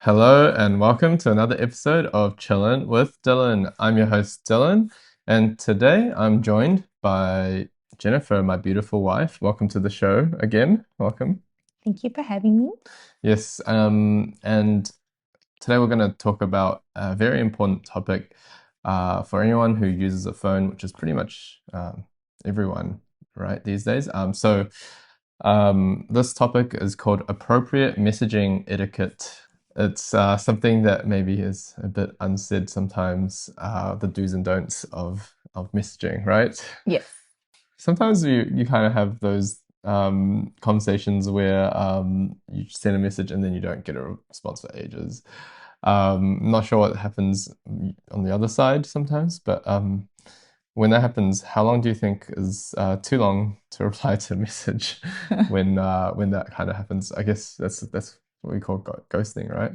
Hello and welcome to another episode of Chillin' with Dylan. I'm your host Dylan, and today I'm joined by Jennifer, my beautiful wife. Welcome to the show again. Welcome. Thank you for having me. Yes, and today we're going to talk about a very important topic for anyone who uses a phone, which is pretty much everyone, right, these days. This topic is called appropriate messaging etiquette. It's something that maybe is a bit unsaid sometimes, the do's and don'ts of messaging, right? Yes. Sometimes you kind of have those conversations where you send a message and then you don't get a response for ages. Not sure what happens on the other side sometimes, but when that happens, how long do you think is too long to reply to a message when that kind of happens? I guess that's what we call ghosting, right?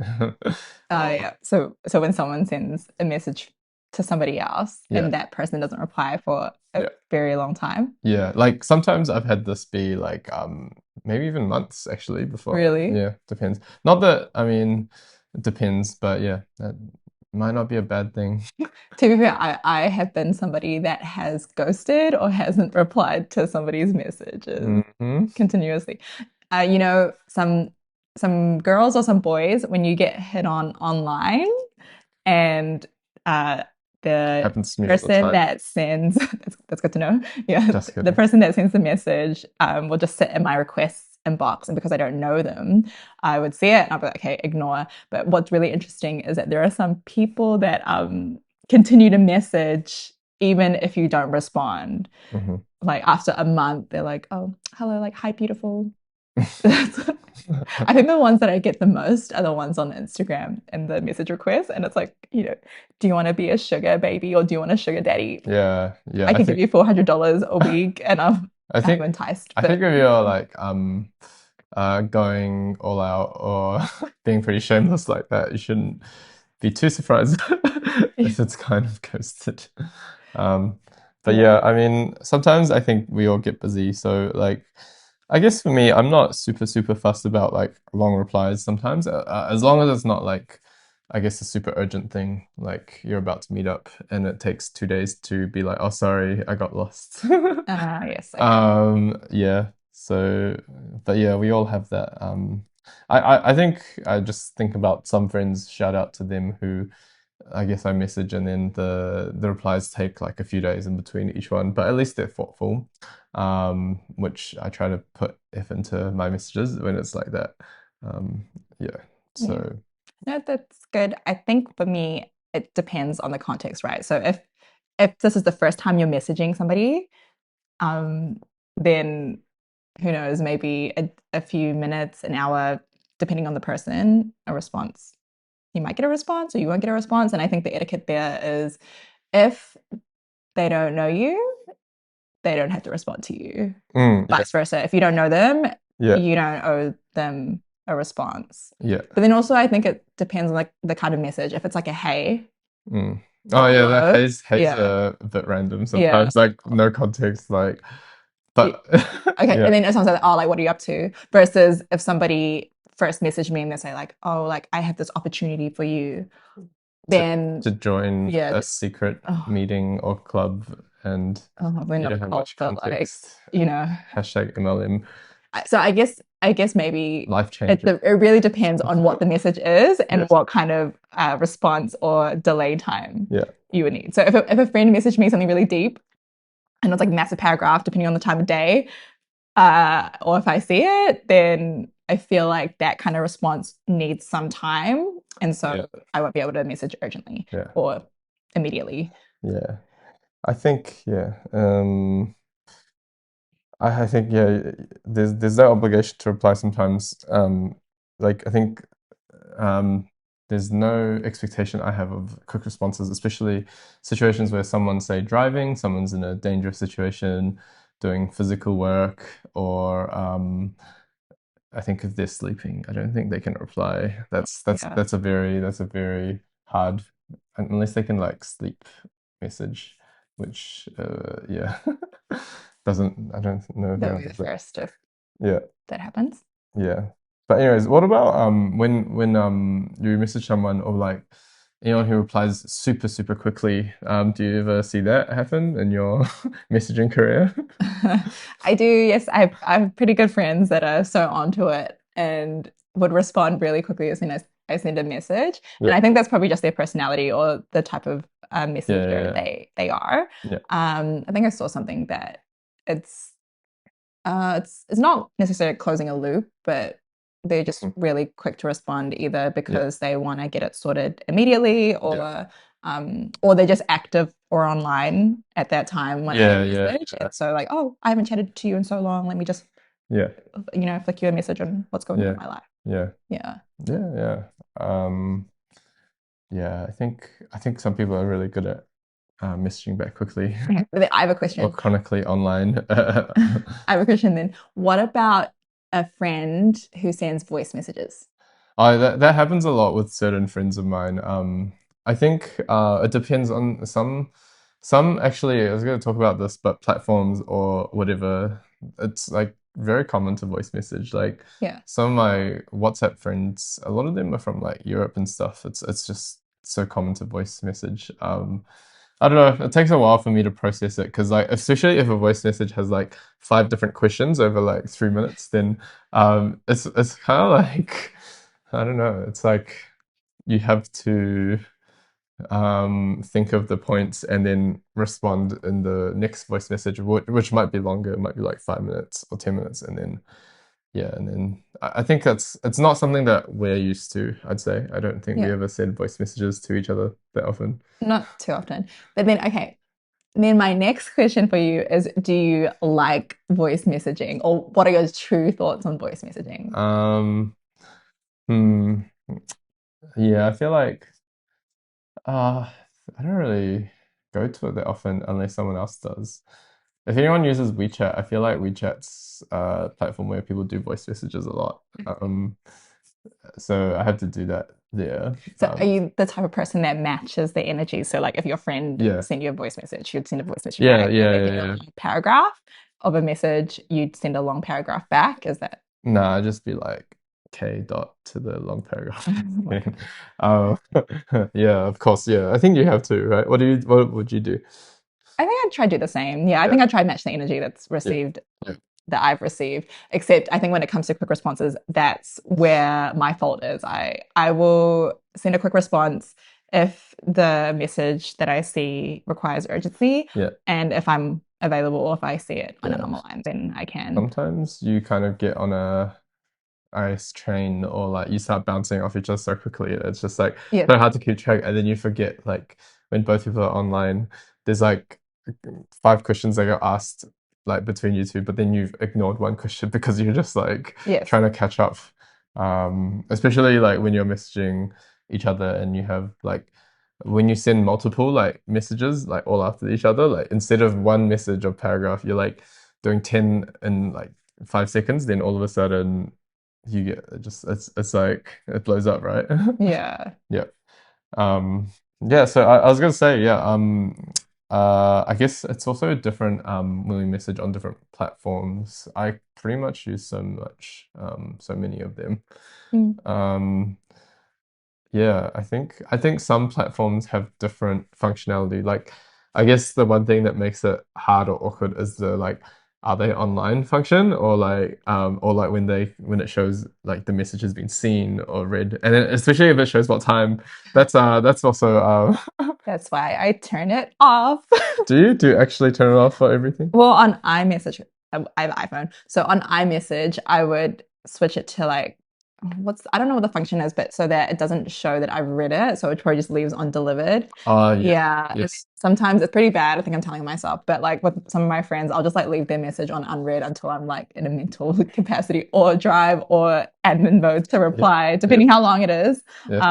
Yeah. So when someone sends a message to somebody else Yeah, and that person doesn't reply for a yeah, very long time, yeah. Like sometimes I've had this be like maybe even months actually before. really, Yeah, depends. Not that I mean it depends, but yeah, that might not be a bad thing. to be fair, I have been somebody that has ghosted or hasn't replied to somebody's messages Hmm. continuously. Some girls or some boys, when you get hit on online, and uh, the Happens to me all the person time. that sends that's good to know. Yeah, Just the kidding. person that sends the message will just sit in my requests inbox, and because I don't know them, I would see it and I'll be like, okay, ignore. But what's really interesting is that there are some people that continue to message even if you don't respond. Hmm. Like after a month, they're like, oh, hello, like, hi, beautiful. I think the ones that I get the most are the ones on Instagram and the message requests. And it's like, do you want to be a sugar baby or do you want a sugar daddy? Yeah, yeah. I can give you $400 a week and I I'm think enticed. I think But if you're like going all out or being pretty shameless like that, you shouldn't be too surprised if it's kind of ghosted. Um, but yeah, yeah, I mean, sometimes I think we all get busy, so like I guess for me, I'm not super fussed about like long replies sometimes, as long as it's not like I guess a super urgent thing, like you're about to meet up and it takes 2 days to be like, oh, sorry, I got lost. yes, okay. Yeah. So, but yeah, we all have that. I think I just think about some friends, shout out to them who I guess I message and then the replies take like a few days in between each one, but at least they're thoughtful. Which I try to put effort into my messages when it's like that. Yeah. Yeah. So, No, that's good. I think for me, it depends on the context, right? So if this is the first time you're messaging somebody, um, then who knows, maybe a few minutes, an hour, depending on the person, a response. You might get a response or you won't get a response. And I think the etiquette there is if they don't know you, they don't have to respond to you. yeah, Vice versa. If you don't know them, yeah, you don't owe them a response. yeah. But then also I think it depends on like the kind of message. If it's like a hey Mm. or Oh yeah, that hello, haze yeah. a bit random Yeah. sometimes, like no context, like but Okay, yeah, and then it sounds like, oh, like, what are you up to? Versus if somebody first messaged me and they say like, oh, like I have this opportunity for you, to then to join yeah, a secret oh, meeting or club and we're you not a don't have cult, much but like, context. you know, Hashtag MLM, so I guess maybe life it changing. it really depends on what the message is and Yes. what kind of response or delay time Yeah. you would need. So if a friend messaged me something really deep and it's like a massive paragraph, depending on the time of day, or if I see it, then I feel like that kind of response needs some time. And Yeah. so I won't be able to message urgently Yeah. or immediately. Yeah. I think yeah. I think yeah. There's no obligation to reply sometimes. Like I think Um, there's no expectation I have of quick responses, especially situations where someone's, say, driving, someone's in a dangerous situation, doing physical work, or I think if they're sleeping, I don't think they can reply. Yeah. That's a very hard, unless they can like sleep message, which yeah, doesn't I don't know if That anyone would be the does that. first if Yeah, that happens. yeah. But anyways, what about when you message someone or like anyone who replies super super quickly? Do you ever see that happen in your messaging career? I do, yes. I have pretty good friends that are so onto it and would respond really quickly as soon as I send a message. Yeah, And I think that's probably just their personality or the type of yeah, messenger yeah, they are. yeah. I think I saw something that it's it's not necessarily closing a loop, but they're just Mm. really quick to respond either Yeah, because they want to get it sorted immediately yeah, or they're just active or online at that time when I yeah, yeah, message. yeah, And so like, oh, I haven't chatted to you in so long. Let me just, yeah, flick you a message on what's going on in yeah, my life. yeah, Yeah. yeah, yeah. Yeah, I think some people are really good at messaging back quickly Okay. But then I have a or question. chronically online. I have a question then. What about a friend who sends voice messages? That happens a lot with certain friends of mine. I think it depends on some actually. I was going to talk about this, but platforms or whatever, it's like very common to voice message. Like Yeah. some of my WhatsApp friends, a lot of them are from like Europe and stuff. It's just so common to voice message. I don't know. It takes a while for me to process it because, like, especially if a voice message has like five different questions over like 3 minutes, then it's kind of like I don't know. It's like you have to think of the points and then respond in the next voice message, which might be longer. It might be like 5 minutes or 10 minutes, and then yeah, and then I think it's not something that we're used to. I'd say I don't think we Yeah. ever send voice messages to each other that often. Not too often. But then, okay, then my next question for you is, do you like voice messaging or what are your true thoughts on voice messaging? Um, hmm, yeah, I feel like uh, I don't really go to it that often unless someone else does. If anyone uses WeChat, I feel like WeChat's a platform where people do voice messages a lot. So I had to do that there. So are you the type of person that matches the energy? So like if your friend Yeah, sent you a voice message, you'd send a voice message yeah, back. If yeah, they yeah, send you a yeah. long paragraph of a message, you'd send a long paragraph back. Is that Nah, just be like K dot to the long paragraph. oh my God. Um, yeah, of course, yeah. I think you have to, right? What would you do? I think I'd try to do the same. Yeah, I Yeah, think I'd try to match the energy that's yeah, received yeah, that I've received. Except I think when it comes to quick responses, that's where my fault is. I will send a quick response if the message that I see requires urgency, yeah, and if I'm available or if I see it on a yeah. normal line, then I can. Sometimes you kind of get on a ice train or like you start bouncing off each other so quickly. It's just like Yeah, so hard to keep track, and then you forget like when both people are online, there's like five questions that got asked like between you two, but then you've ignored one question because you're just like yes, trying to catch up. Especially like when you're messaging each other and you have like when you send multiple like messages like all after each other, like instead of one message or paragraph, you're like doing 10 in like 5 seconds, then all of a sudden you get it's like it blows up, right? yeah. Yeah. Um, yeah, so I was gonna say, yeah, I guess it's also different when we message on different platforms. I pretty much use so many of them. Mm. Um, yeah, I think some platforms have different functionality. Like, I guess the one thing that makes it hard or awkward is the like, are they online function or like when it shows like the message has been seen or read, and then especially if it shows what time. That's also That's why I turn it off. do you actually turn it off for everything? Well, on iMessage, I have an iPhone. So on iMessage, I would switch it to like I don't know what the function is, but so that it doesn't show that I've read it. So it probably just leaves undelivered. Yeah, Yeah. And yes, sometimes it's pretty bad. I think I'm telling myself, but like with some of my friends, I'll just like leave their message on unread until I'm like in a mental capacity or drive or admin mode to yeah, reply, yeah, depending how long it is. yeah,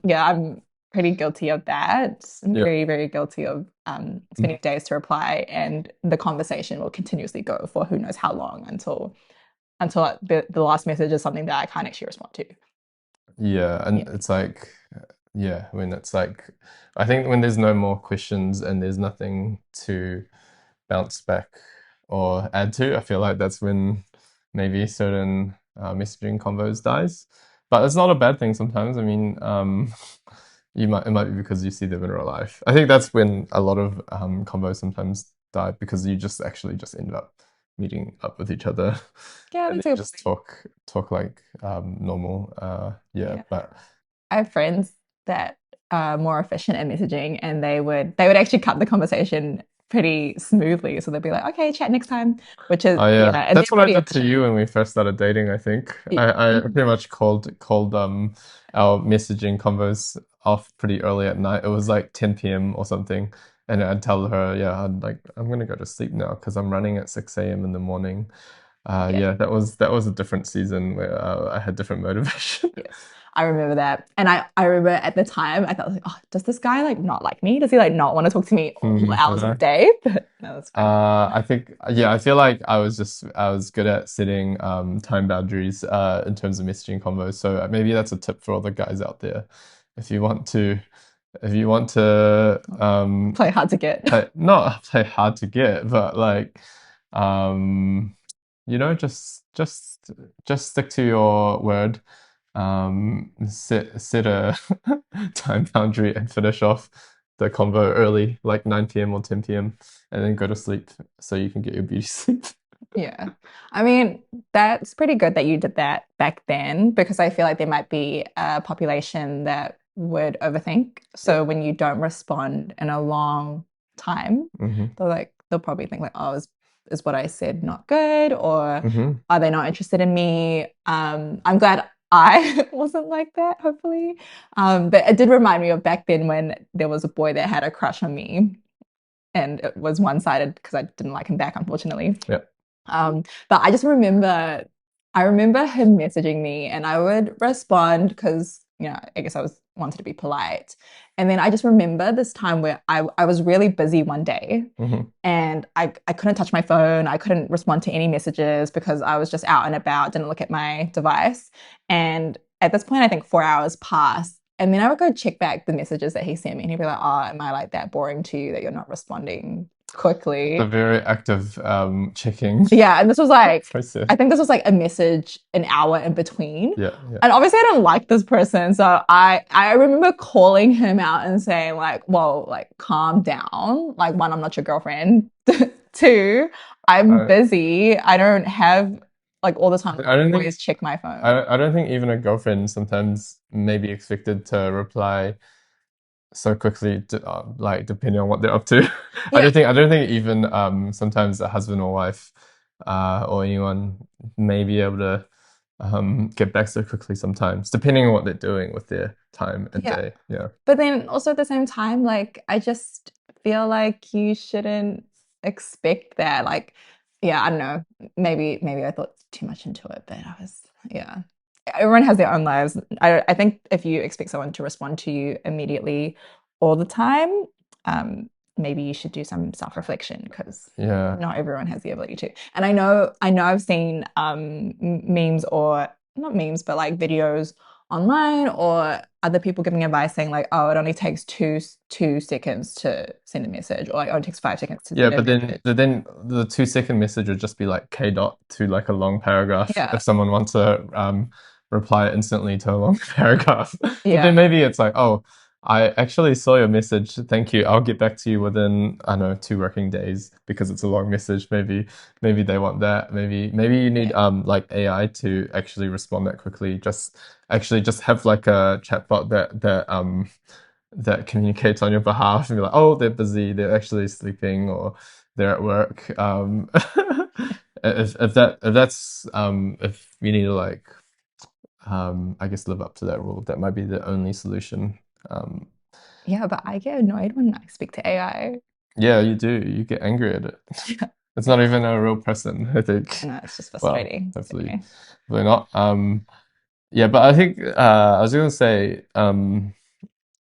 Yeah, I'm pretty guilty of that. I'm yeah. very, very guilty of spending days to reply, and the conversation will continuously go for who knows how long until the last message is something that I can't actually respond to. Yeah, Yeah. and it's like, yeah, when it's like, I think when there's no more questions and there's nothing to bounce back or add to, I feel like that's when maybe certain. messaging convos dies. But it's not a bad thing sometimes. I mean, it might be because you see them in real life. I think that's when a lot of convos sometimes die because you just actually just end up meeting up with each other Yeah, and that's then a you good just point. talk like normal. Yeah, Yeah. but I have friends that are more efficient at messaging and they would actually cut the conversation pretty smoothly. So they'd be like, okay, chat next time, which is oh yeah, yeah, and they're that's what I pretty did to efficient. you when we first started dating. I think Y- I pretty much called our messaging convos off pretty early at night. It was like 10 p.m. or something, and I'd tell her, yeah, I'm gonna go to sleep now because I'm running at 6 a.m. in the morning. Yeah. Yeah, that was a different season where I had different motivation. Yes. I remember that. And I remember at the time I thought like, oh, does this guy like not like me? Does he like not want to talk to me all I hours of the know. day? But no, that's fine. I think, yeah, I feel like I was good at setting time boundaries in terms of messaging convos. So maybe that's a tip for all the guys out there. If you want to, if you want to Play hard to get. not play hard to get, but like um, just stick to your word. Set a time boundary and finish off the convo early, like 9 p.m. or 10 p.m., and then go to sleep so you can get your beauty sleep. Yeah. I mean, that's pretty good that you did that back then because I feel like there might be a population that would overthink. Yeah. So when you don't respond in a long time, hmm they'll probably think like, oh, is what I said not good or hmm are they not interested in me? I'm glad I wasn't like that, hopefully. But it did remind me of back then when there was a boy that had a crush on me and it was one-sided because I didn't like him back, unfortunately. Yeah. But I remember him messaging me and I would respond because, you know, I guess I was wanted to be polite. And then I just remember this time where I was really busy one day hmm and I couldn't touch my phone. I couldn't respond to any messages because I was just out and about, didn't look at my device. And at this point, I think 4 hours passed. And then I would go check back the messages that he sent me and he'd be like, oh, am I like that boring to you that you're not responding It's a quickly? very active checking Yeah, and this was like, process. I think this was like a message an hour in between. Yeah, yeah. And obviously I don't like this person. So I remember calling him out and saying, like, whoa, like calm down. Like, one, I'm not your girlfriend. Two, I'm I, busy. I don't have like all the time to I don't think always check my phone. I don't think even a girlfriend sometimes may be expected to reply so quickly, like depending on what they're up to. Yeah, I don't think even sometimes a husband or wife or anyone may be able to get back so quickly sometimes, depending on what they're doing with their time and yeah. day. Yeah. But then also at the same time, like I just feel like you shouldn't expect that. Like, yeah, I don't know. Maybe I thought too much into it, but I was yeah. Everyone has their own lives. I think if you expect someone to respond to you immediately all the time, maybe you should do some self-reflection because Yeah. not everyone has the ability to. And I know I've seen memes or not memes, but like videos online or other people giving advice saying like, oh, it only takes two seconds to send a message, or like, oh, it takes 5 seconds to Yeah, send a message. but then the 2 second message would just be like K dot to like a long paragraph Yeah, if someone wants to reply instantly to a long paragraph. But yeah, then maybe it's like, oh, I actually saw your message. Thank you. I'll get back to you within, I don't know, 2 working days because it's a long message. Maybe they want that. Maybe you need yeah, like AI to actually respond that quickly. Just have like a chatbot that communicates on your behalf and be like, oh, they're busy, they're actually sleeping, or they're at work. If you need to like, I guess live up to that rule, that might be the only solution. Um, yeah. But I get annoyed when I speak to AI. yeah, you do. You get angry at it. Yeah, It's yeah. not even a real person, I I think. know it's just Well, frustrating. hopefully, Anyway, hopefully not. Yeah, but I think I was gonna say,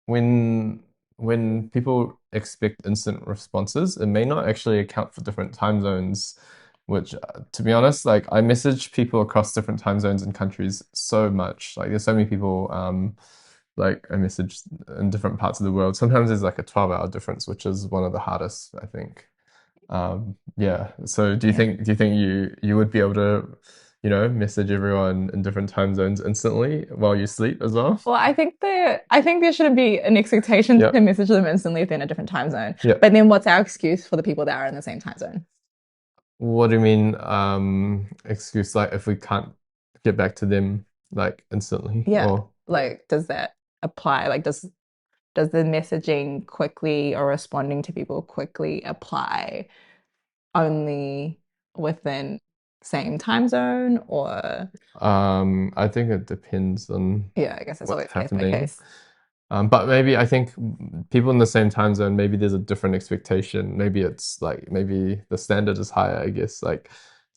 when people expect instant responses, it may not actually account for different time zones, which, to be honest, like I message people across different time zones and countries so much. Like there's so many people, like I message in different parts of the world. Sometimes there's like a 12-hour difference, which is one of the hardest, I think. Yeah. So yeah. do you think you would be able to message everyone in different time zones instantly while you sleep as well? Well, I think there shouldn't be an expectation Yeah. to message them instantly if they're in a different time zone. Yeah. But then what's our excuse for the people that are in the same time zone? What do you mean, excuse like if we can't get back to them like instantly Yeah. or Like, does that apply? Like, does the messaging quickly or responding to people quickly apply only within same time zone or I think it depends on yeah, I guess it's what's always case by happening. case. But maybe I think people in the same time zone, maybe there's a different expectation. Maybe it's like maybe the standard is higher, I guess. Like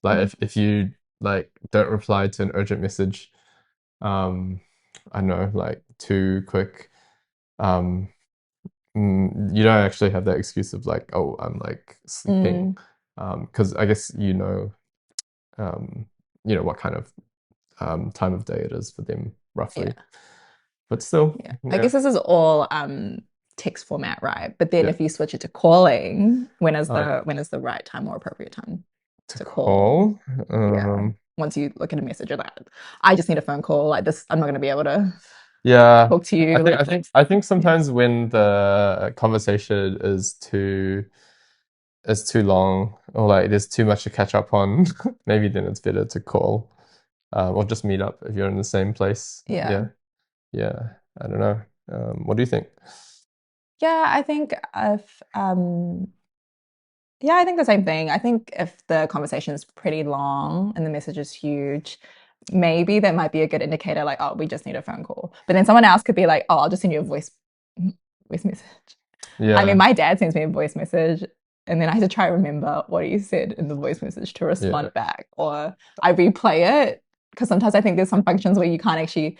Mhm. if you like don't reply to an urgent message, um, I don't know, like too quick, um, you don't actually have that excuse of like, oh, I'm like sleeping, Mm, because I guess um, what kind of time of day it is for them roughly. yeah. But still, Yeah. I yeah, guess this is all text format, right? But then yeah. if you switch it to calling, Uh, when is the right time or appropriate time to to call? call, Yeah. Once you look at a message you're like, I just need a phone call. Like this, I'm not gonna be able to yeah. talk to I you. think Like I think I think yeah. sometimes when the conversation is too long or like there's too much to catch up on, maybe then it's better to call, or just meet up if you're in the same place. Yeah. Yeah, yeah. I don't know. What do you think? Yeah, yeah, I think the same thing. I think if the conversation is pretty long and the message is huge, maybe that might be a good indicator, like, oh, we just need a phone call. But then someone else could be like, oh, I'll just send you a voice message. I mean, Yeah, my dad sends me a voice message, and then I have to try to remember what he said in the voice message to yeah. respond back, or I replay it because sometimes I think there's some functions where you can't actually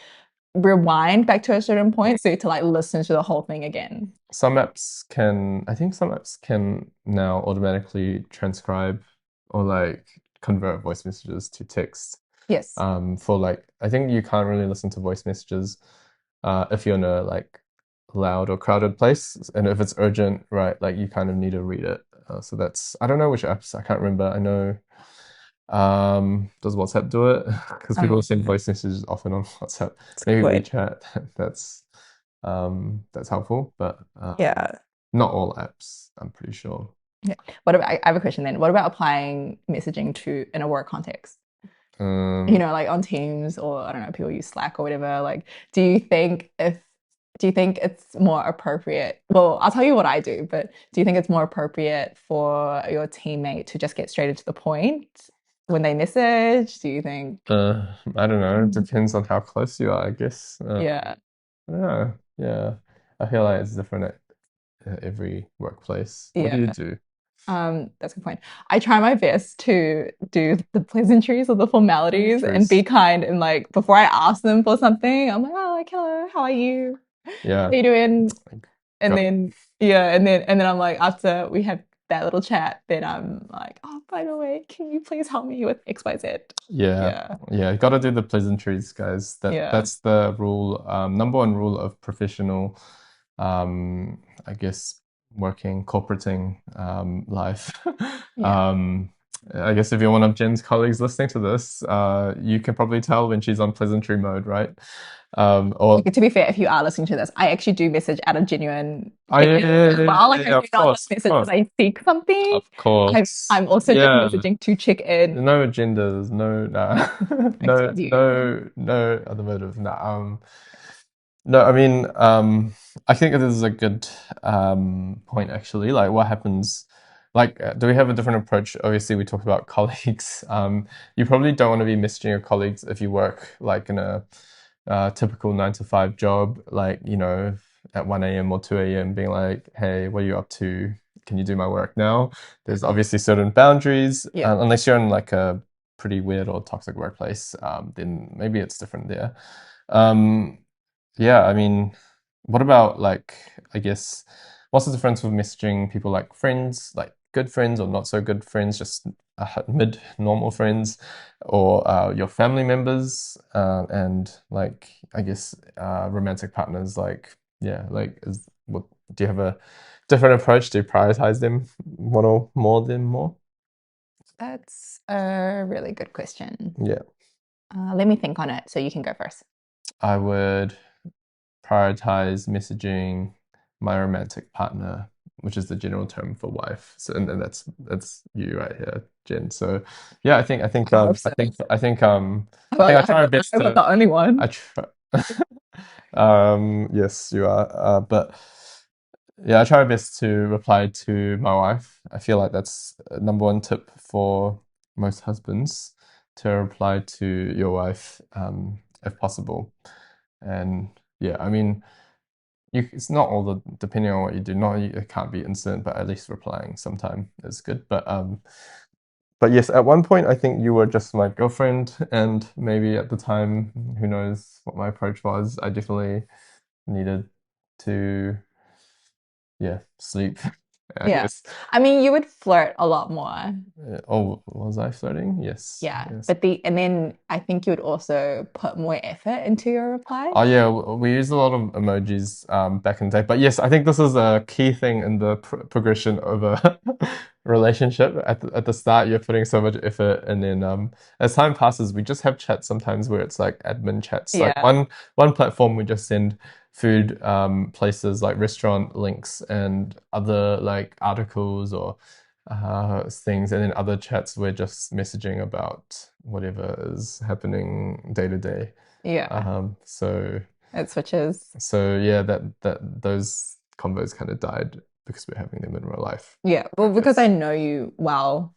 rewind back to a certain point, so you have to like listen to the whole thing again. I think some apps can now automatically transcribe or like convert voice messages to text. Yes. For like, I think you can't really listen to voice messages if you're in a like loud or crowded place, and if it's urgent, right, like you kind of need to read it. So that's, I don't know which apps, I can't remember. I know, does WhatsApp do it? Because people Um, send voice messages often on WhatsApp. it's a good Maybe point. WeChat, that's helpful, but Yeah. not all apps, I'm pretty sure. Yeah. What about, I have a question then. What about applying messaging to in a work context? You Um, know, like on Teams or I don't know, people use Slack or whatever. Like, do you think if do you think it's more appropriate? Well, I'll tell you what I do, but do you think it's more appropriate for your teammate to just get straight into the point when they message? Do you think, I don't know. It depends on how close you are, I guess. yeah, I don't know. Yeah, I feel like it's different at every workplace. What do you yeah. do? That's a good point. I try my best to do the pleasantries or the formalities and be Pleasantries. kind and like before I ask them for something, I'm like, oh, like, hello, how are you? Yeah, How you doing? like, And got then yeah, and then I'm like, after we have that little chat, then I'm like, oh, by the way, can you please help me with XYZ? yeah, Yeah, yeah. Got to do the pleasantries, guys. yeah, That's the rule. Number one rule of professional, I guess, working corporating life. yeah. Um, I guess if you're one of Jen's colleagues listening to this, you can probably tell when she's on pleasantry mode, right? Or Okay, to be fair, if you are listening to this, I actually do message out of genuine oh yeah, care yeah, as yeah, well. yeah, Like I yeah, do not just of message because course, I seek something. of course. I'm also just Yeah, messaging to check in. no agendas, no, nah, no, Excuse you. no other motive. Nah, no, I mean, I think this is a good point actually. Like, what happens? Like, do we have a different approach? Obviously, we talked about colleagues. You probably don't want to be messaging your colleagues if you work like in a typical 9 to 5 job, like at 1 a.m. or 2 a.m. being like, "Hey, what are you up to? Can you do my work now?" There's obviously certain boundaries, Yeah, unless you're in like a pretty weird or toxic workplace, then maybe it's different there. Um, yeah, I mean, what about like, I guess, what's the difference with messaging people like friends, like good friends or not so good friends, just mid normal friends, or your family members, and like, I guess, romantic partners, like, yeah, like, do you have a different approach to prioritize them one or more than more? that's a really good question. Yeah. Let me think on it so you can go first. I would prioritize messaging my romantic partner, which is the general term for wife. So, and that's you right here, Jen. So, yeah, I hope so. I think I I hope, try my I best hope I'm not to. the only I one. try. Yes, you are. But yeah, I try my best to reply to my wife. I feel like that's a number one tip for most husbands to reply to your wife, if possible. And yeah, I mean, it's not all the depending on what you do. Not it can't be instant, but at least replying sometime is good. But yes, at one point I think you were just my girlfriend, and maybe at the time, who knows what my approach was. I definitely needed to, yeah, sleep. I Yeah. guess. I mean, you would flirt a lot more. Oh, was I flirting? Yes, Yeah. yes. And then I think you would also put more effort into your Oh replies. yeah, we used a lot of emojis back in the day. But yes, I think this is a key thing in the progression of a relationship. At the start, you're putting so much effort, and then as time passes, we just have chats sometimes where it's like admin chats. Like Yeah. one platform, we just send food places like restaurant links and other like articles or things, and then other chats we're just messaging about whatever is happening day to day. Yeah. So It switches. yeah, that those combos kind of died because we're having them in real life, Yeah. I Well, because I guess. know you well.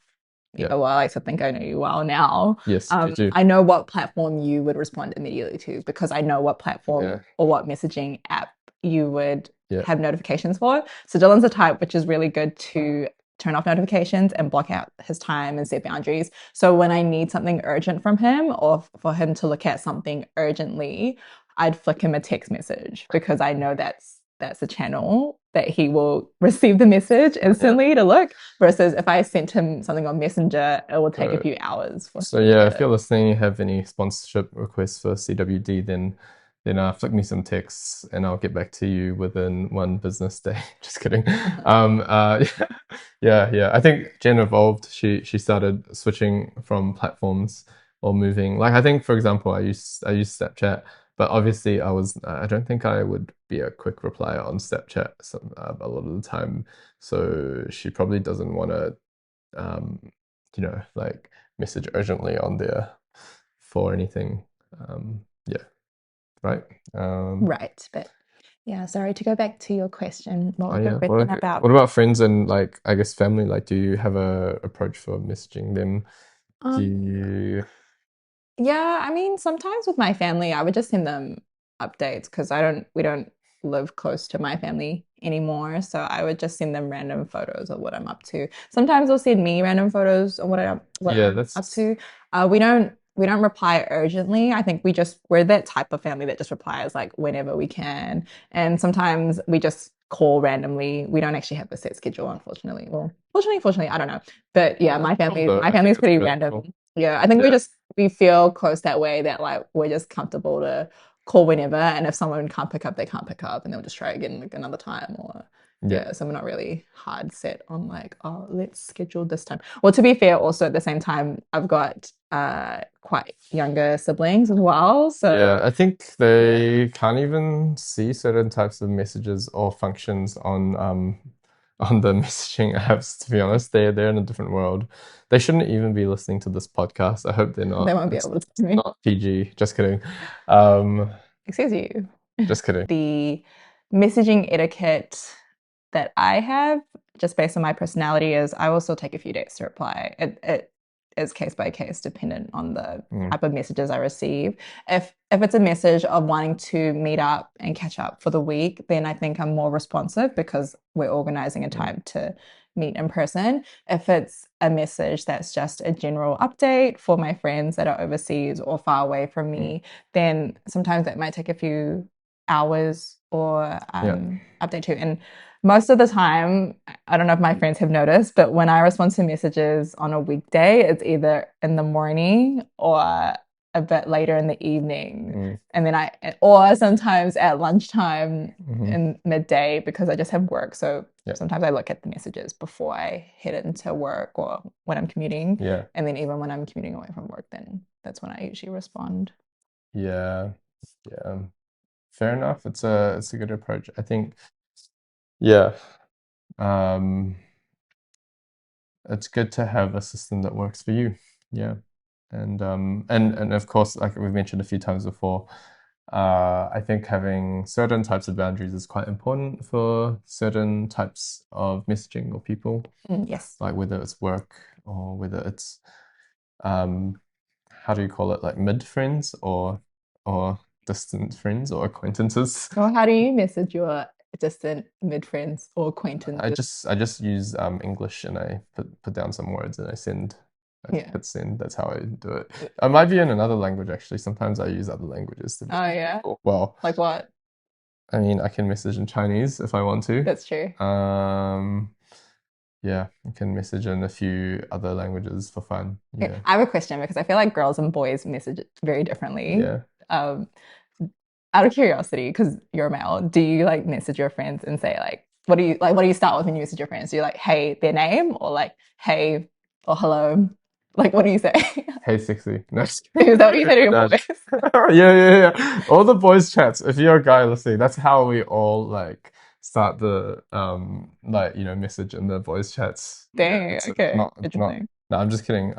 Yeah, Yeah. well, I like to think I know you well now. Yes, you do. I know what platform you would respond immediately to because I know what platform Yeah. or what messaging app you would Yeah. have notifications for. So Dylan's the type which is really good to turn off notifications and block out his time and set boundaries. So when I need something urgent from him or for him to look at something urgently, I'd flick him a text message because I know that's a channel that he will receive the message Yeah. instantly to look. Versus if I sent him something on Messenger, it will take a So few hours for him so to yeah, get if it. you're listening, you have any sponsorship requests for CWD, then flick me some texts and I'll get back to you within one business day. Just kidding. Yeah. I think Jen evolved. She started switching from platforms or moving. Like I think, for example, I used Snapchat, but obviously I don't think I would be a quick replier on Snapchat a lot of the time. So she probably doesn't want to um, like message urgently on there for anything. Yeah, right. Um, Right. But yeah, sorry to go back to your question. What oh was the yeah. question about? What about friends and like I guess family? Like, do you have a approach for messaging them? Do Um, you? Yeah, I mean, sometimes with my family, I would just send them updates because we don't live close to my family anymore. So I would just send them random photos of what I'm up to. Sometimes they'll send me random photos of what Yeah, I'm up that's to. We don't reply urgently. I think we're that type of family that just replies like whenever we can. And sometimes we just call randomly. We don't actually have a set schedule, unfortunately. Well, fortunately, I don't know. But yeah, that's cool though. my I think family is that's pretty really random. cool. Yeah, I think Yeah, we feel close that way that like we're just comfortable to call whenever, and if someone can't pick up, they can't pick up, and they'll just try again like another time or yeah, yeah. So we're not really hard set on like oh let's schedule this time. Well, to be fair, also at the same time, I've got quite younger siblings as well, so yeah. I think yeah, they can't even see certain types of messages or functions on the messaging apps, to be honest. They're in a different world. They shouldn't even be listening to this podcast. I hope they're they not. won't be It's able to see me. not PG. Just kidding. Um, Excuse you. just kidding. The messaging etiquette that I have, just based on my personality, is I will still take a few days to reply. It is case by case, dependent on the Mm, type of messages I receive. If it's a message of wanting to meet up and catch up for the week, then I think I'm more responsive because we're organizing a mm, time to meet in person. If it's a message that's just a general update for my friends that are overseas or far away from mm. me, then sometimes that might take a few hours or Yeah, update too. And most of the time, I don't know if my friends have noticed, but when I respond to messages on a weekday, it's either in the morning or a bit later in the evening. Mm, And then or sometimes at lunchtime hmm. in midday because I just have work. So Yeah, sometimes I look at the messages before I head into work or when I'm commuting. yeah, And then even when I'm commuting away from work, then that's when I usually respond. yeah, yeah. Fair enough. It's a good approach. I think, yeah. Um, it's good to have a system that works for you. Yeah. And of course, like we've mentioned a few times before, I think having certain types of boundaries is quite important for certain types of messaging or people, Yes. like whether it's work or whether it's um, how do you call it, like mid friends or distant friends or acquaintances. Or how do you message your distant mid friends or I acquaintances? just I just use English and I put down some words and I send. I Yeah. hit send. That's how I do it. I might be in another language actually. Sometimes I use other languages to Oh, message yeah. people. Well, Like what? I mean, I can message in Chinese if I want to. That's true. Um, yeah, I can message in a few other languages for fun. Okay, Yeah, I have a question because I feel like girls and boys message very differently. yeah. Um, Out of curiosity, because you're a male, do you like message your friends and say like, what do you like? What do you start with when you message your friends? Do you like, hey, their name, or like, hey, or hello? Like, what do you say? Hey, sexy. No, just Is that what you say to your no. boys? Yeah, yeah, yeah. All the boys chats. If you're a guy listening, that's how we all like start the like message in the boys chats. Yeah, Dang. it's Okay. not. Interesting. No, I'm just kidding.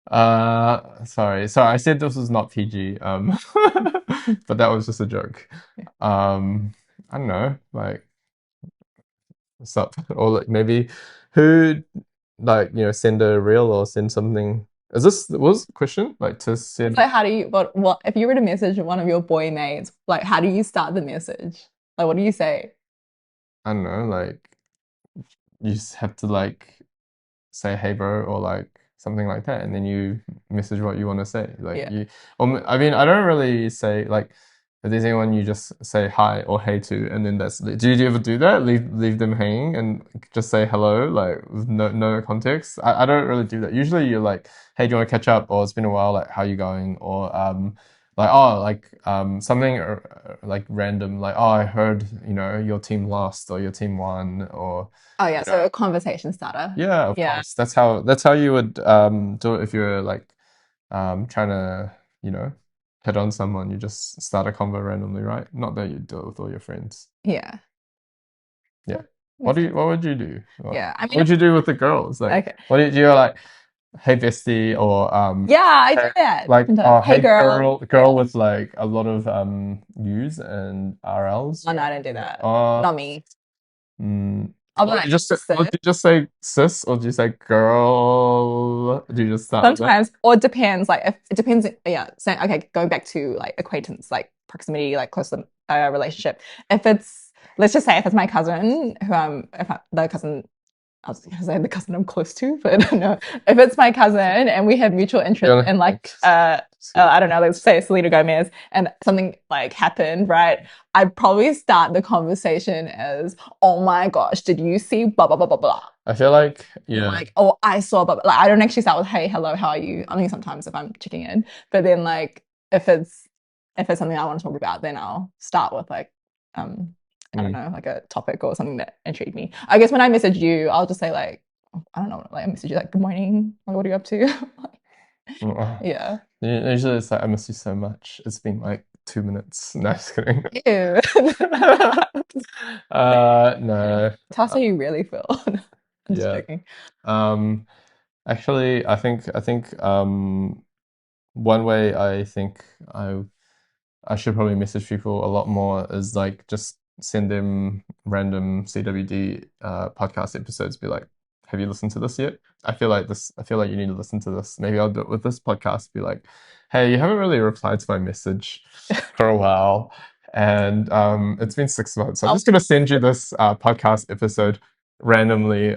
Sorry, I said this was not PG. But that was just a joke. Um, I don't know, like what's up, or like maybe who like send a reel or send something. Is this was the question like to It's send? like, how do you, what, if you were to message one of your boy mates, like, how do you start the message? Like, what do you say? I don't know, like you just have to like say hey bro or like something like that and then you message what you want to say like Yeah. you or I mean I don't really say like if there's anyone you just say hi or hey to and then that's do you ever do that leave them hanging and just say hello like with no context. I don't really do that. Usually you're like hey do you want to catch up or it's been a while like how you going or like oh like something like random like oh I heard your team lost or your team won or Oh, yeah. you know So a conversation starter. yeah, of Yeah. course. That's how you would do it if you're like trying to, you know, hit on someone. You just start a convo randomly, right? Not that you do it with all your friends. Yeah. Yeah. That makes sense. What would you do? Yeah. I What mean, would you do with the girls? Like okay. what do you like, hey bestie or Yeah, I do hey, that like sometimes. oh Hey, hey girl. girl with like a lot of U's and RLs, Oh, no, right? I don't do that. Oh Not me. mm. I'll be Or do like, you just say, or sis. do you just say sis, or do you say girl? Do you just start with that? Sometimes, or it depends. Like, if it depends. Yeah. So, okay, going back to like acquaintance, like proximity, like close relationship. If it's, let's just say, if it's my cousin, the cousin, I was going to say the cousin I'm close to, but no. If it's my cousin and we have mutual interest Yeah, in like, like I don't know, let's say Selena Gomez and something like happened, right? I'd probably start the conversation as, "Oh my gosh, did you see blah blah blah blah blah?" I feel like yeah, Like, "Oh, I saw blah blah." Like, I don't actually start with, "Hey, hello, how are you?" I mean, sometimes if I'm checking in, but then like if it's something I want to talk about, then I'll start with like um I don't mm, know, like a topic or something that intrigued me. I guess when I message you, I'll just say like, I don't know, like I message you like, "Good morning, like, what are you up to?" Yeah. usually it's like I miss you so much. It's been like 2 minutes. No, just kidding. Ew. No, Tell us how you really feel. I'm just yeah. joking. Um, actually, I think one way I think I should probably message people a lot more is like just send them random CWD podcast episodes. Be like, have you listened to this yet? I feel like this. I feel like you need to listen to this. Maybe I'll do it with this podcast. Be like, hey, you haven't really replied to my message for a while, and it's been 6 months. So I'm I'll, just gonna send you this podcast episode randomly,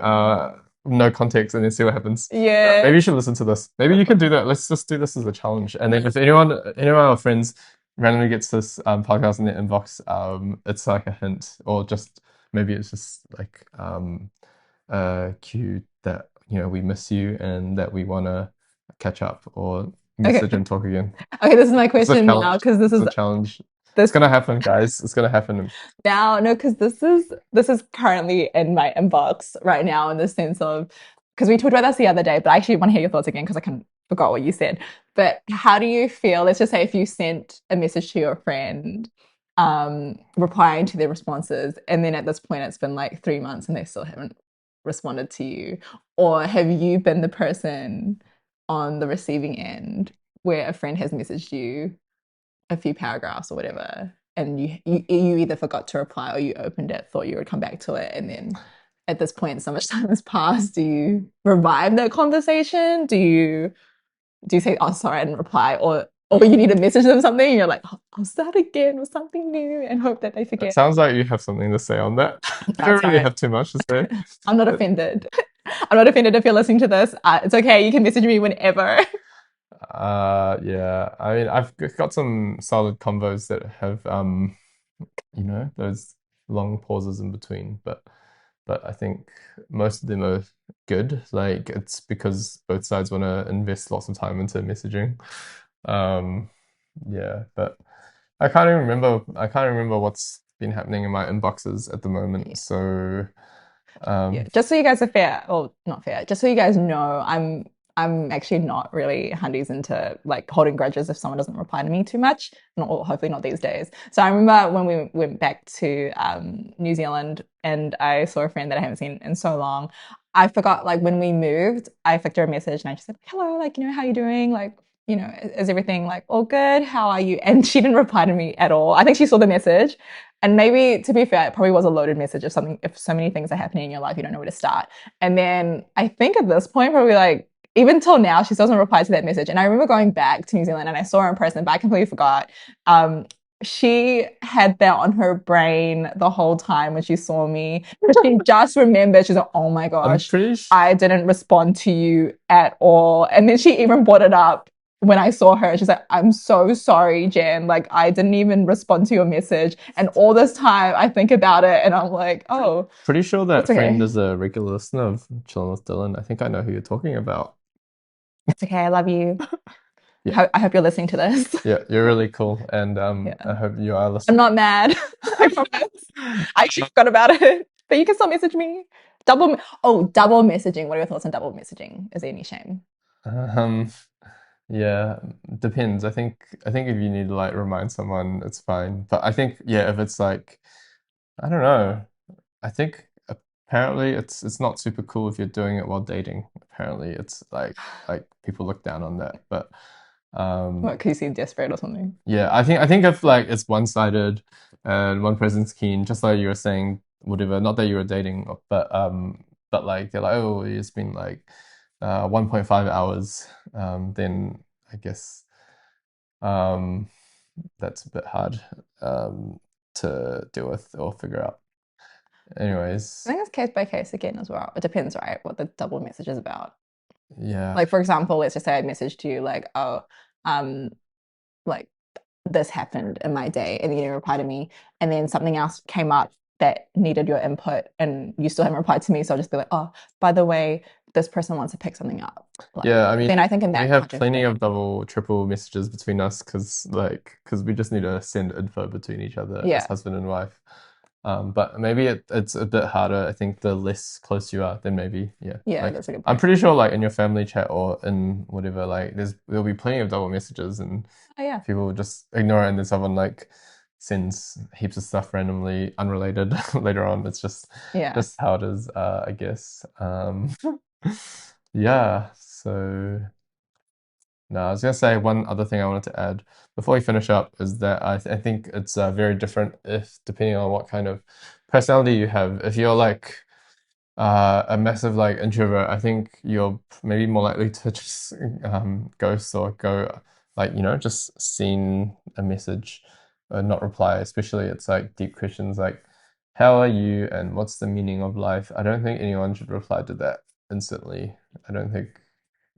no context, and then see what happens. yeah. Maybe you should listen to this. Maybe you can do that. Let's just do this as a challenge. And then if any of our friends randomly gets this podcast in their inbox, it's like a hint, or just maybe it's just like a cue that we miss you and that we want to catch up, or Okay. message and talk again. Okay, this is my It's a question now challenge. because this It's is a challenge. It's this gonna happen, guys. It's gonna happen. now no because this is currently in my inbox right now in the sense of because we talked about this the other day, but I actually want to hear your thoughts again because I kind of forgot what you said. But how do you feel? Let's just say if you sent a message to your friend, replying to their responses, and then at this point it's been like 3 months and they still haven't responded to you, or have you been the person on the receiving end where a friend has messaged you a few paragraphs or whatever, and you either forgot to reply or you opened it, thought you would come back to it, and then at this point, so much time has passed. Do you revive that conversation? Do you say, "Oh, sorry, I didn't reply," or you need to message them something, and you're like, oh, "I'll start again with something new," and hope that they It forget. sounds like you have something to say on that. I don't That's really right. have too much to say. I'm not offended. I'm not offended if you're listening to this. It's okay. You can message me whenever. Yeah. I mean, I've got some solid combos that have those long pauses in between, but I think most of them are good. Like it's because both sides want to invest lots of time into messaging. Um, yeah, but I can't remember what's been happening in my inboxes at the moment. So, Yeah, um, just so you guys are fair, or not fair, just so you guys know, I'm actually not really handies into like holding grudges if someone doesn't reply to me too much, not, or hopefully not these days. So I remember when we went back to New Zealand and I saw a friend that I haven't seen in so long. I forgot like when we moved, I flicked her a message and I just said, "Hello, like how you doing? Like, is everything like all good? How are you?" And she didn't reply to me at all. I think she saw the message and maybe to be fair, it probably was a loaded message of something, if so many things are happening in your life, you don't know where to start. And then I think at this point, probably like, even till now, she still hasn't replied to that message. And I remember going back to New Zealand and I saw her in person, but I completely forgot. She had that on her brain the whole time when she saw me. She just remembered, she's like, "Oh my I'm gosh, pretty I didn't respond to you at all." And then she even brought it up when I saw her. She's like, "I'm so sorry, Jen. Like, I didn't even respond to your message." And all this time, I think about it and I'm like, oh, pretty sure that it's friend okay. is a regular listener of Chilling with Dylan. I think I know who you're talking about. It's okay. I love you. Yeah, I hope you're listening to this. yeah, you're really cool, and Yeah. I hope you are I'm listening. not mad. I promise. I actually forgot about it. But you can still message me. Double messaging. What are your thoughts on double messaging? Is there any shame? Um, yeah, depends. I think if you need to like remind someone, it's fine. But I think yeah, if it's like I don't know, I think apparently it's not super cool if you're doing it while dating. Apparently, it's like people look down on that. But What, um, because you seem desperate or something? yeah, I think if like it's one-sided and one person's keen, just like you were saying, whatever, not that you were dating, but like they're like, oh, it's been like 1.5 hours, then I guess um that's a bit hard to deal with or figure out. I Anyways, think it's case by case again as well. It depends, right? What the double message is about. yeah. Like, for example, let's just say I messaged you like, oh, um, like this happened in my day, and you didn't reply to me, and then something else came up that needed your input, and you still haven't replied to me. So I'll just be like, oh, by the way, this person wants to pick something up. Like, Yeah, I mean, then I think in we that have context, plenty okay, of double, triple messages between us because we just need to send info between each other as yeah, husband and wife. But maybe it's a bit harder. I think the less close you are, then maybe yeah. yeah, Like that's a good I'm point. pretty sure like in your family chat or in whatever, like there'll be plenty of double messages and Oh yeah, people will just ignore it and then someone like sends heaps of stuff randomly unrelated later on. It's yeah. just how it is, I guess. Yeah, so no, I was gonna say one other thing I wanted to add before we finish up is that I think it's very different if depending on what kind of personality you have. If you're like a massive like introvert, I think you're maybe more likely to just ghost or go like just seen a message not reply. Especially it's like deep questions like how are you and what's the meaning of life. I don't think anyone should reply to that instantly. I don't think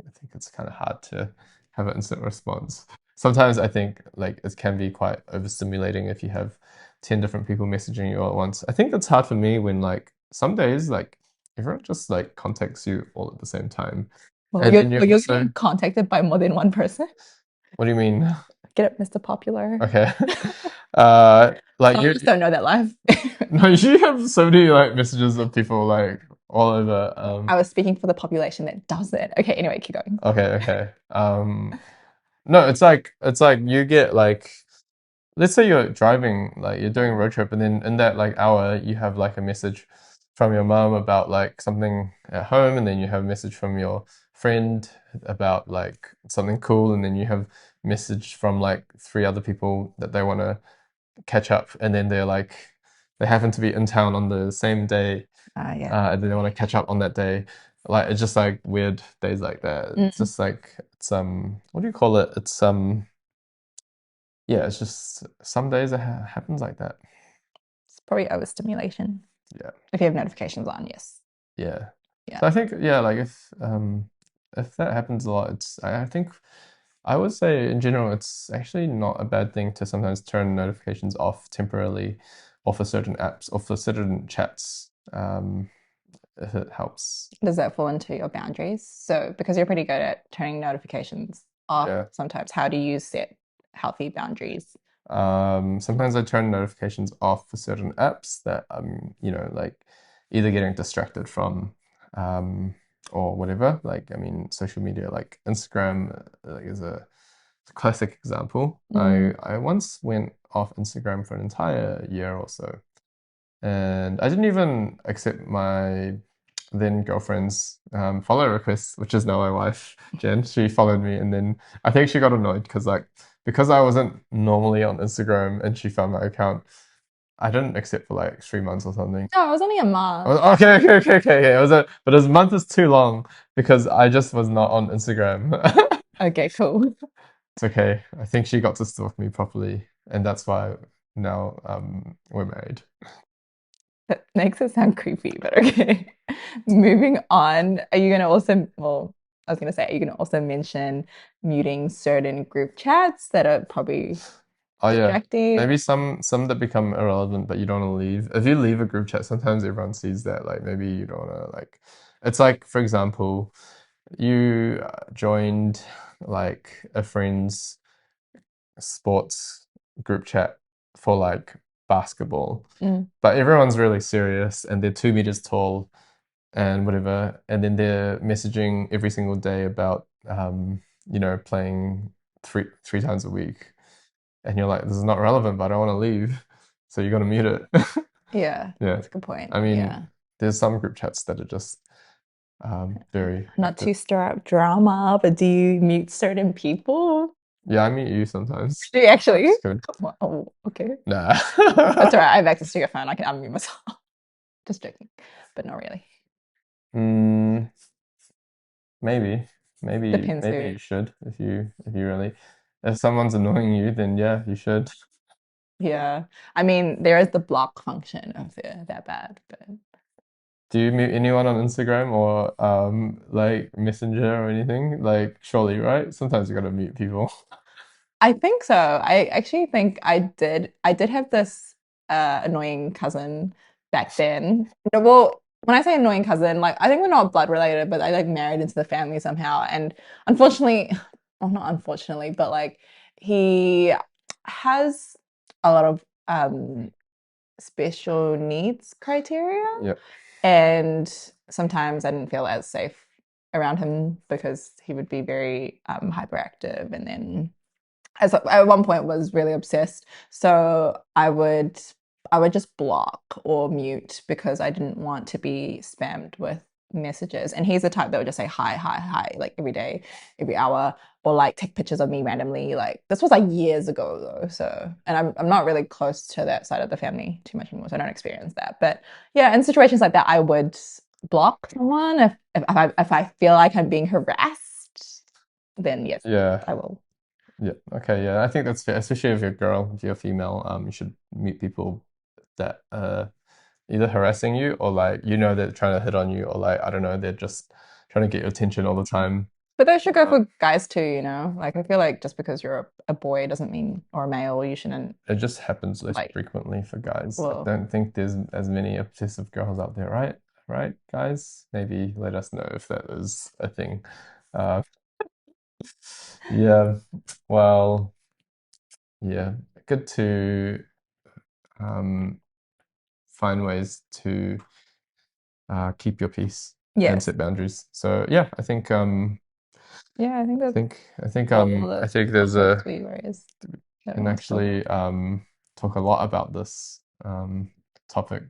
I think it's kind of hard to have an instant response. Sometimes I think like it can be quite overstimulating if you have 10 different people messaging you all at once. I think that's hard for me when like some days like everyone just like contacts you all at the same time. Well, And then you you're also, getting contacted by more than one person. what do you mean? Get it, Mr. Popular. Okay. Like Some of us don't know that life. no, you have so many like messages of people like all over. I was speaking for the population that does it. Okay, anyway, keep going. Okay. No, it's like you get like, let's say you're driving, like you're doing a road trip, and then in that like hour you have like a message from your mom about like something at home, and then you have a message from your friend about like something cool, and then you have message from like three other people that they want to catch up, and then they happen to be in town on the same day, Yeah. and then they want to catch up on that day. Like it's just like weird days like that. It's Mm. just like it's what do you call it? It's yeah, it's just some days it happens like that. It's probably overstimulation. Yeah, If you have notifications on, yes. yeah. Yeah. So I think yeah, like if that happens a lot, I think I would say in general it's actually not a bad thing to sometimes turn notifications off temporarily, or for certain apps or for certain chats, if it helps. Does that fall into your boundaries? So, because you're pretty good at turning notifications off Yeah. sometimes, how do you set healthy boundaries? Sometimes I turn notifications off for certain apps that like either getting distracted from, um, or whatever. Like, I mean, social media, like Instagram, like is a classic example. Mm. I once went off Instagram for an entire year or so, and I didn't even accept my then girlfriend's follow request, which is now my wife, Jen. She followed me, and then I think she got annoyed because I wasn't normally on Instagram, and she found my account. I didn't accept for like 3 months or something. No, it was only a month. Okay. But a month is too long because I just was not on Instagram. Okay, cool. It's okay. I think she got to stalk me properly, and that's why now we're married. That makes it sound creepy, but okay. Moving on. Are you going to also, well, I was going to say, are you going to also mention muting certain group chats that are probably Oh yeah, distracting? maybe some that become irrelevant, but you don't want to leave. If you leave a group chat, sometimes everyone sees that. Like maybe you don't want to like. It's like, for example, you joined like a friend's sports group chat for like basketball, Mm. but everyone's really serious and they're 2 meters tall and whatever, and then they're messaging every single day about playing three times a week, and you're like, this is not relevant, but I don't want to leave, so you're gonna mute it. Yeah, Yeah, that's a good point. I mean, Yeah. there's some group chats that are just very Not active. to stir up drama, but do you mute certain people? Yeah, I mute you sometimes. Do you actually? Just kidding. Oh, okay. Nah. That's all right. I have access to your phone. I can unmute myself. Just joking, but not really. mm, maybe, Depends maybe who. you should if you really, if someone's annoying you, then yeah, you should. Yeah. I mean, there is the block function of that bad, but Do you mute anyone on Instagram or like Messenger or anything? Like surely, right? Sometimes you gotta mute people. I think so. I actually think I did have this annoying cousin back then. No, well, when I say annoying cousin, like I think we're not blood related, but I like married into the family somehow. And unfortunately, well, not unfortunately, but like he has a lot of special needs criteria. Yep. And sometimes I didn't feel as safe around him because he would be very hyperactive and then as at one point was really obsessed. So I would just block or mute because I didn't want to be spammed with messages. And he's the type that would just say hi, like every day, every hour, or like take pictures of me randomly. Like this was like years ago though. So and I'm not really close to that side of the family too much anymore. So I don't experience that. But yeah, in situations like that, I would block someone if I feel like I'm being harassed, then yes, Yeah. I will. Yeah. Okay. Yeah. I think that's fair, especially if you're a girl, if you're female. You should meet people that either harassing you or like they're trying to hit on you, or like I don't know, they're just trying to get your attention all the time. But that should go Uh, for guys too, you know? Like, I feel like just because you're a boy doesn't mean, or a male, you shouldn't, it just happens less like, frequently for guys. I well, don't think there's as many obsessive girls out there, right? Right, guys? Maybe let us know if that is a thing. Uh, yeah. Well, yeah. Good to um, find ways to keep your peace and Yes. set boundaries. So yeah, Yeah, I think that's all I the think there's topics a we raised that we can want to talk about. actually talk a lot about this topic.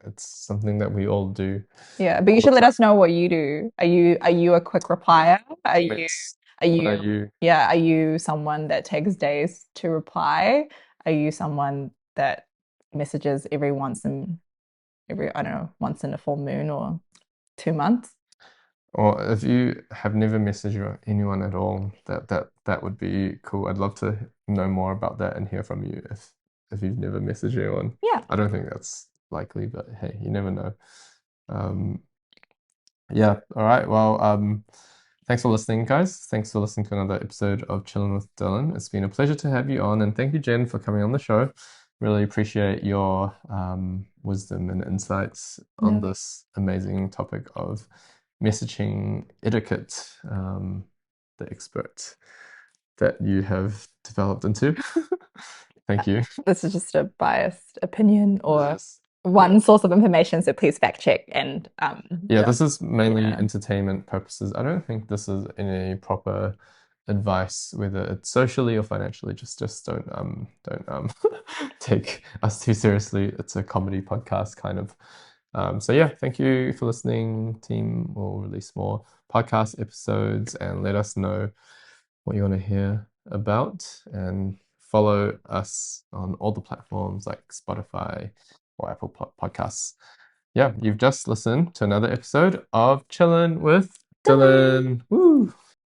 It's something that we all do Yeah, but you all the should let time. us know what you do. Are you a quick replier? Comments. Are What are you you? yeah, are you someone that takes days to reply? Are you someone that messages every I don't know, once in a full moon or 2 months? Or if you have never messaged anyone at all, that would be cool. I'd love to know more about that and hear from you if you've never messaged anyone. Yeah. I don't think that's likely, but hey, you never know. Um, yeah, all right. Well, thanks for listening, guys. Thanks for listening to another episode of Chilling with Dylan. It's been a pleasure to have you on, and thank you, Jen, for coming on the show. Really appreciate your wisdom and insights on No. this amazing topic of messaging etiquette, the expert that you have developed into. Thank you. This is just a biased opinion or Yes. Yeah. one source of information, so please fact check and Yeah, don't this is mainly yeah. entertainment purposes. I don't think this is any proper advice, whether it's socially or financially. Just don't take us too seriously. It's a comedy podcast kind of. So yeah, thank you for listening, team. We'll release more podcast episodes and let us know what you want to hear about and follow us on all the platforms like Spotify or Apple Podcasts. Yeah, you've just listened to another episode of Chillin' with Dylan. Dylan. Woo!